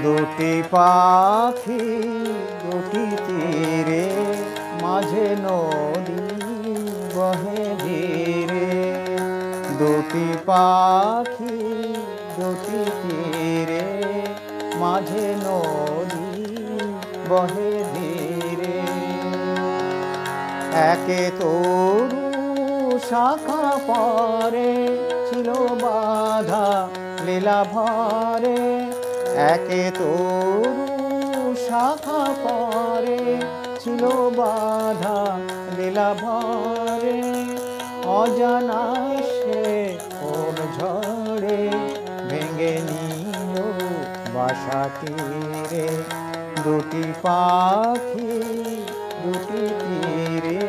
দুটি পাখি দুটি তীরে, মাঝে নদী বহে ধীরে। দুটি পাখি দুটি তীরে, মাঝে নদী বহে ধীরে। একে তরু শাখা পরে ছিল বাঁধা লীলা ভরে। একে তরু শাখা পরে ছিল বাঁধা লীলা ভরে। অজানায় সে কোন ঝড়ে ভেঙে নিল বাসা তীরে। দুটি পাখি দুটি তীরে,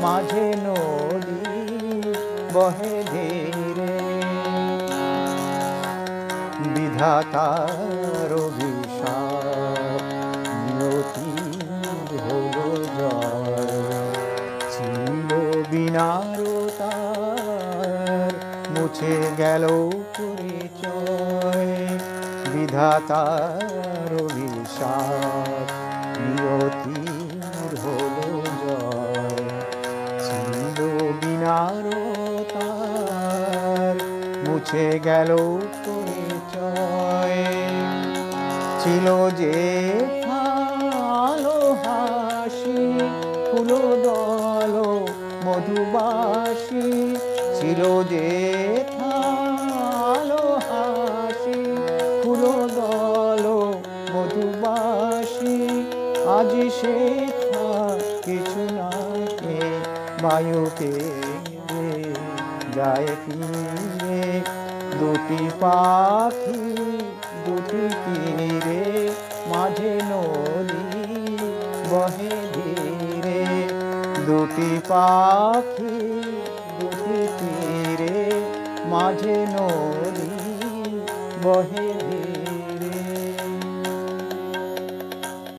মাঝে নদী বহে ধীরে। বিধাতার অভিশাপ নিয়তির হলো জয়। ছিল বিনার তার, মুছে গেল পরিচয়। বিধাতার অভিশাপ নিয়তির হলো জয়। ছিল বিনার তার, মুছে গেল পরিচয়। ছিল যে ভালো হাসি, ফুল দল মধুবাসী। ছিল যে ভালো হাসি, ফুল দল মধুবাসী। আজ সে কিছু নাই, বায়ুতে যায় ফিরে। দুটি পাখি দুটি তীরে, মাঝে নদী বহে ধীরে। দুটি পাখি দুটি তীরে, মাঝে নদী বহে